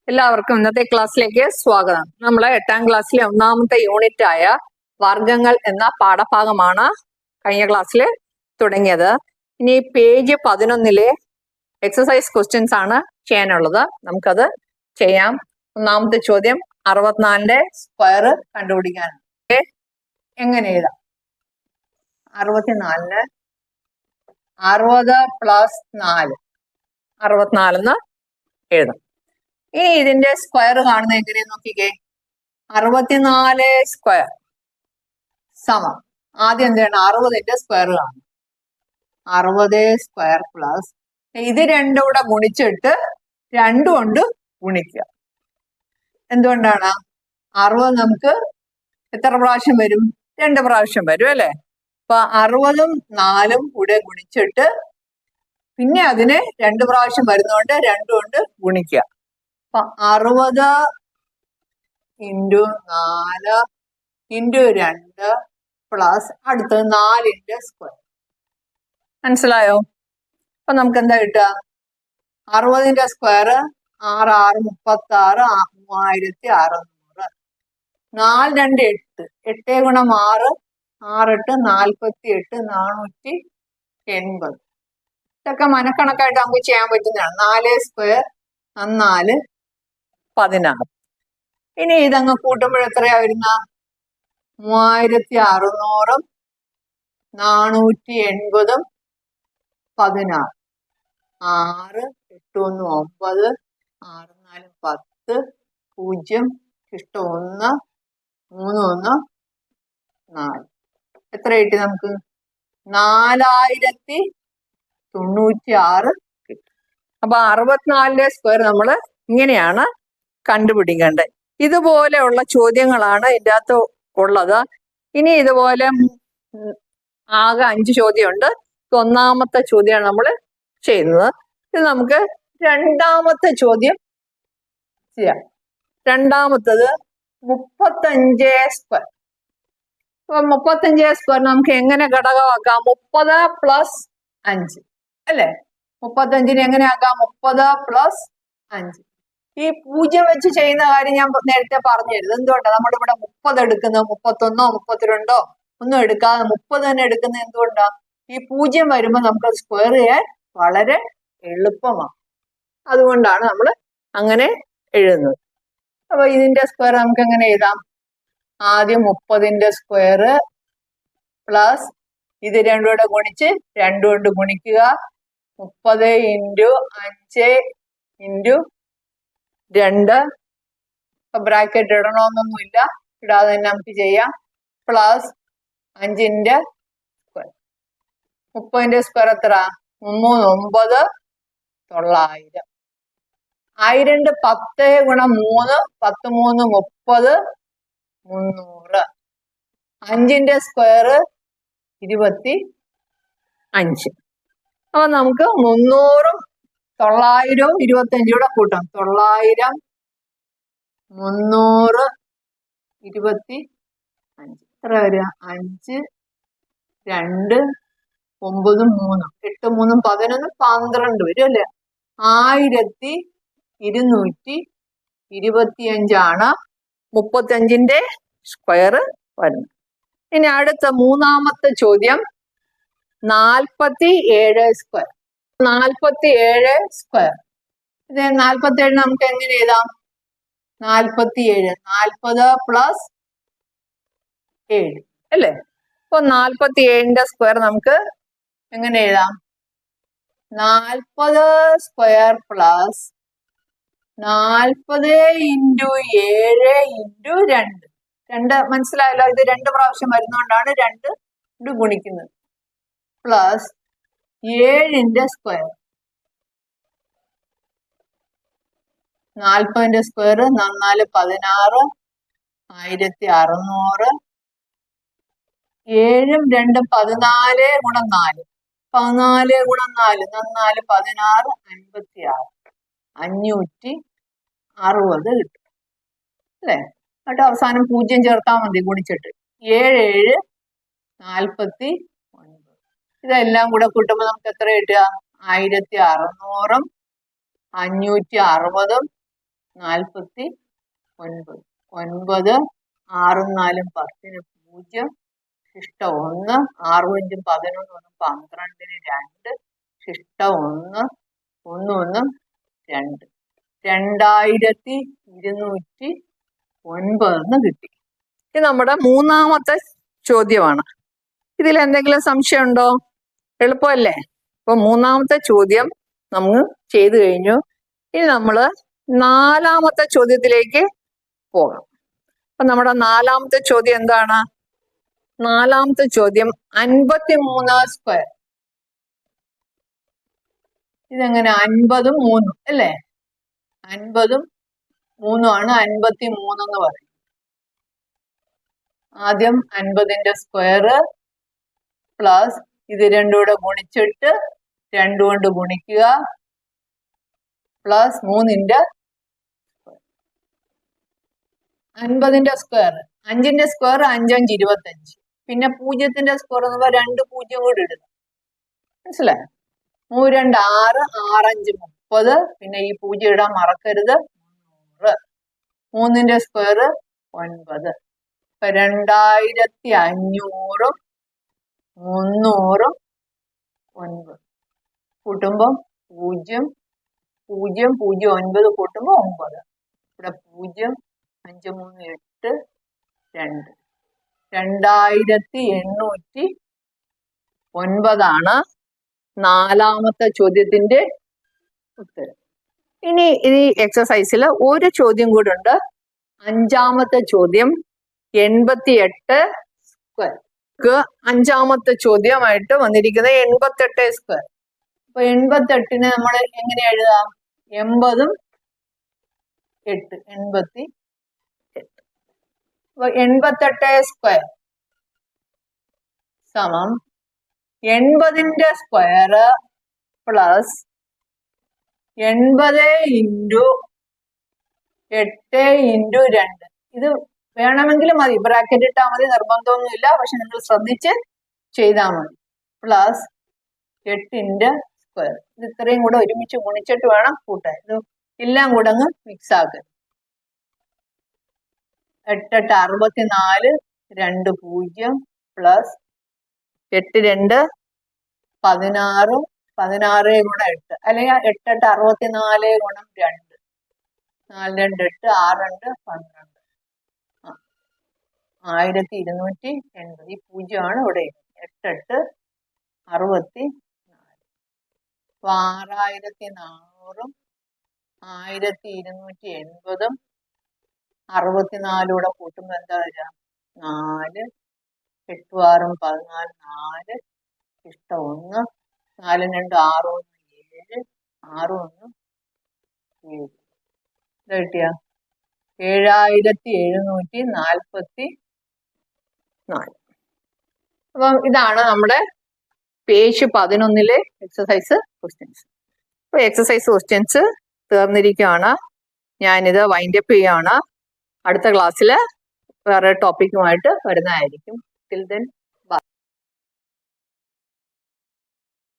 എല്ലാവർക്കും ഇന്നത്തെ ക്ലാസ്സിലേക്ക് സ്വാഗതം. നമ്മൾ 8ാം ക്ലാസ്സിലെ ഒന്നാമത്തെ യൂണിറ്റ് ആയ വർഗങ്ങൾ എന്ന പാഠഭാഗമാണ് കഴിഞ്ഞ ക്ലാസ്സിൽ തുടങ്ങിയത്. ഇനി പേജ് 11 എക്സസൈസ് ക്വസ്റ്റ്യൻസ് ആണ് ചെയ്യാനുള്ളത്. നമുക്കത് ചെയ്യാം. ഒന്നാമത്തെ ചോദ്യം 64ന്റെ സ്ക്വയർ കണ്ടുപിടിക്കാൻ. എങ്ങനെ എഴുതാം? 64ന് 60 + 4 64 എഴുതാം. ഇനി ഇതിന്റെ സ്ക്വയർ കാണുന്നത് എങ്ങനെയാന്ന് നോക്കിക്കേ. 64 സ്ക്വയർ സമം ആദ്യം എന്താണ് 60ന്റെ സ്ക്വയർ കാണും. 60 സ്ക്വയർ പ്ലസ് ഇത് രണ്ടും കൂടെ ഗുണിച്ചിട്ട് 2 കൊണ്ട് ഗുണിക്കുക. എന്തുകൊണ്ടാണ്? 60 നമുക്ക് എത്ര പ്രാവശ്യം വരും? 2 പ്രാവശ്യം വരും അല്ലെ? അപ്പൊ 60ഉം 4ഉം കൂടെ ഗുണിച്ചിട്ട് പിന്നെ അതിന് 2 പ്രാവശ്യം വരുന്നതുകൊണ്ട് 2 കൊണ്ട് ഗുണിക്കുക. 60 × 4 × 2 പ്ലസ് അടുത്തത് 4ന്റെ സ്ക്വയർ. മനസ്സിലായോ? അപ്പൊ നമുക്ക് എന്താ കിട്ടുക? 60ന്റെ സ്ക്വയർ 6 6 36 3600. 4 2 8 8 × 6 6 8 48 480. ഇതൊക്കെ മനക്കണക്കായിട്ട് നമുക്ക് ചെയ്യാൻ പറ്റുന്നതാണ്. 4 സ്ക്വയർ 4 16. ഇനി ഇതങ്ങ് കൂട്ടുമ്പോൾ എത്രയാ വരുന്ന? 3600 480 16. 6 8 1 9 6 4 10 0 ഇഷ്ടം 1 3 1 4. എത്ര കിട്ടി നമുക്ക്? 4096 കിട്ടും. അപ്പൊ 64ന്റെ സ്ക്വയർ നമ്മൾ ഇങ്ങനെയാണ് കണ്ടുപിടിക്കേണ്ടത്. ഇതുപോലെയുള്ള ചോദ്യങ്ങളാണ് ഇതിൻ്റെ അകത്ത് ഉള്ളത്. ഇനി ഇതുപോലെ ആകെ 5 ചോദ്യമുണ്ട്. ഒന്നാമത്തെ ചോദ്യമാണ് നമ്മൾ ചെയ്യുന്നത്. ഇത് നമുക്ക് രണ്ടാമത്തെ ചോദ്യം ചെയ്യാം. രണ്ടാമത്തത് 35 സ്ക്വയർ. അപ്പൊ 35 സ്ക്വയർ നമുക്ക് എങ്ങനെ ഘടകമാക്കാം? 30 + 5 അല്ലെ? 35നെ എങ്ങനെ ആക്കാം? 30 + 5. ഈ 0 വെച്ച് ചെയ്യുന്ന കാര്യം ഞാൻ നേരത്തെ പറഞ്ഞിരുന്നു. എന്തുകൊണ്ടാണ് നമ്മളിവിടെ 30 എടുക്കുന്നത്? 31 32 ഒന്നും എടുക്കാതെ 30 തന്നെ എടുക്കുന്നത് എന്തുകൊണ്ടാ? ഈ 0 വരുമ്പോൾ നമുക്ക് സ്ക്വയർ ചെയ്യാൻ വളരെ എളുപ്പമാണ്. അതുകൊണ്ടാണ് നമ്മൾ അങ്ങനെ എഴുതുന്നത്. അപ്പൊ ഇതിന്റെ സ്ക്വയർ നമുക്ക് എങ്ങനെ എഴുതാം? ആദ്യം 30ന്റെ സ്ക്വയർ പ്ലസ് ഇത് രണ്ടും കൂടെ ഗുണിച്ച് 2 കൊണ്ട് ഗുണിക്കുക. 30 × 5 × 2. ഇപ്പൊ ബ്രാക്കറ്റ് ഇടണമെന്നൊന്നുമില്ല, ഇടാതെ തന്നെ നമുക്ക് ചെയ്യാം. പ്ലസ് 5ന്റെ സ്ക്വയർ. 30ന്റെ സ്ക്വയർ എത്ര? 3 9 900. 1000 10 × 3 10 3 30 300. 5ന്റെ സ്ക്വയർ 25. അപ്പൊ നമുക്ക് 300ഉം 900ഉം 25 കൂടെ കൂട്ടാം. 900 300 25 എത്ര വരിക? 5 2 9 3 8 3 11 12 വരും അല്ലേ? 1225 35ന്റെ സ്ക്വയർ വരുന്നത്. ഇനി അടുത്ത മൂന്നാമത്തെ ചോദ്യം 47 സ്ക്വയർ. 47 സ്ക്വയർ. ഇത് 47 നമുക്ക് എങ്ങനെ എഴുതാം? 47 40 + 7 അല്ലേ? അപ്പൊ 47ന്റെ സ്ക്വയർ നമുക്ക് എങ്ങനെ എഴുതാം? 40 സ്ക്വയർ പ്ലസ് 40 × 7 × 2. 2 മനസ്സിലായല്ലോ? ഇത് 2 പ്രാവശ്യം വരുന്നോണ്ടാണ് 2 കൊണ്ട് ഗുണിക്കുന്നത്. പ്ലസ് 7ന്റെ സ്ക്വയർ. 40ന്റെ സ്ക്വയർ 4 16 1600. 7ഉം 2ഉം 14 × 4 14 × 4 4 16 56 560 കിട്ടും അല്ലേ? എന്നിട്ട് അവസാനം 0 ചേർത്താൽ മതി ഗുണിച്ചിട്ട്. 7 7 49. ഇതെല്ലാം കൂടെ കൂട്ടുമ്പോൾ നമുക്ക് എത്ര കിട്ടുക? 1600ഉം 560ഉം 49. 9 6 4 10 0 ശിഷ്ട 1 6 5 11 1 12 2 ശിഷ്ട 1 1 1 2 2209 കിട്ടി. ഇത് നമ്മുടെ മൂന്നാമത്തെ ചോദ്യമാണ്. ഇതിൽ എന്തെങ്കിലും സംശയം ഉണ്ടോ? എളുപ്പമല്ലേ? അപ്പൊ മൂന്നാമത്തെ ചോദ്യം നമ്മൾ ചെയ്തു കഴിഞ്ഞു. ഇനി നമ്മള് നാലാമത്തെ ചോദ്യത്തിലേക്ക് പോകാം. അപ്പൊ നമ്മുടെ നാലാമത്തെ ചോദ്യം എന്താണ്? നാലാമത്തെ ചോദ്യം 53 സ്ക്വയർ. ഇതെങ്ങനെ? 50ഉം 3ഉം അല്ലേ? 50ഉം 3ഉം ആണ് 53 എന്ന് പറയും. ആദ്യം 50ന്റെ സ്ക്വയർ പ്ലസ് ഇത് രണ്ടും കൂടെ ഗുണിച്ചിട്ട് 2 കൊണ്ട് ഗുണിക്കുക പ്ലസ് 3ന്റെ 50ന്റെ സ്ക്വയർ. 5ന്റെ സ്ക്വയർ 5 5 25. പിന്നെ 0ത്തിന്റെ സ്ക്വയർ എന്ന് പറയുമ്പോൾ 2 0 കൂടി ഇടുക. മനസ്സിലായോ? 3 2 6 6 5 30. പിന്നെ ഈ 0 ഇടാൻ മറക്കരുത്. 300. 3ന്റെ സ്ക്വയർ 9. ഇപ്പൊ 2500ഉം 300ഉം 9 കൂട്ടുമ്പം 0 0 0 9 കൂട്ടുമ്പോ 9. ഇവിടെ 0 5 3 8 2 2809 നാലാമത്തെ ചോദ്യത്തിന്റെ ഉത്തരം. ഇനി ഈ എക്സസൈസിൽ ഒരു ചോദ്യം കൂടെ ഉണ്ട്. അഞ്ചാമത്തെ ചോദ്യം 88 സ്ക്വയർ. അഞ്ചാമത്തെ ചോദ്യമായിട്ട് വന്നിരിക്കുന്നത് 88 സ്ക്വയർ. അപ്പൊ 88നെ നമ്മൾ എങ്ങനെ എഴുതാം? 80ഉം 8 88. അപ്പൊ 88 സ്ക്വയർ സമം 80ന്റെ സ്ക്വയർ പ്ലസ് 80 ഇൻറ്റു 8 ഇൻറ്റു 2. ഇത് വേണമെങ്കിൽ മതി, ബ്രാക്കറ്റ് ഇട്ടാൽ മതി, നിർബന്ധമൊന്നുമില്ല. പക്ഷെ നിങ്ങൾ ശ്രദ്ധിച്ച് ചെയ്താൽ മതി. പ്ലസ് 8ന്റെ സ്ക്വയർ. ഇത് ഇത്രയും കൂടെ ഒരുമിച്ച് ഗുണിച്ചിട്ട് വേണം കൂട്ടാൻ. ഇത് എല്ലാം കൂടെ അങ്ങ് മിക്സ് ആക്കുക. 8 8 64 2 0 പ്ലസ് 8 2 16 16 ഗുണം 8 അല്ലെങ്കിൽ 8 8 64 ഗുണം 2 4 2 8 6 2 12 1280. ഈ 0 ആണ് ഇവിടെ. 8 8 64. അപ്പൊ 6400ഉം 1280ഉം 64 കൂടെ കൂട്ടുമ്പോ എന്താ വരിക? 4 8 6 14 4 ഇഷ്ട 1 4 2 6 1 7 6 1 7. എന്താ കിട്ടിയ? 7744. അപ്പം ഇതാണ് നമ്മുടെ പേജ് 11ലെ എക്സസൈസ് ക്വസ്റ്റ്യൻസ്. അപ്പൊ എക്സസൈസ് ക്വസ്റ്റ്യൻസ് തീർന്നിരിക്കുകയാണ്. ഞാനിത് വൈൻഡപ്പ് ചെയ്യുകയാണ്. അടുത്ത ക്ലാസ്സിൽ വേറെ ടോപ്പിക്കുമായിട്ട് വരുന്നതായിരിക്കും. Till then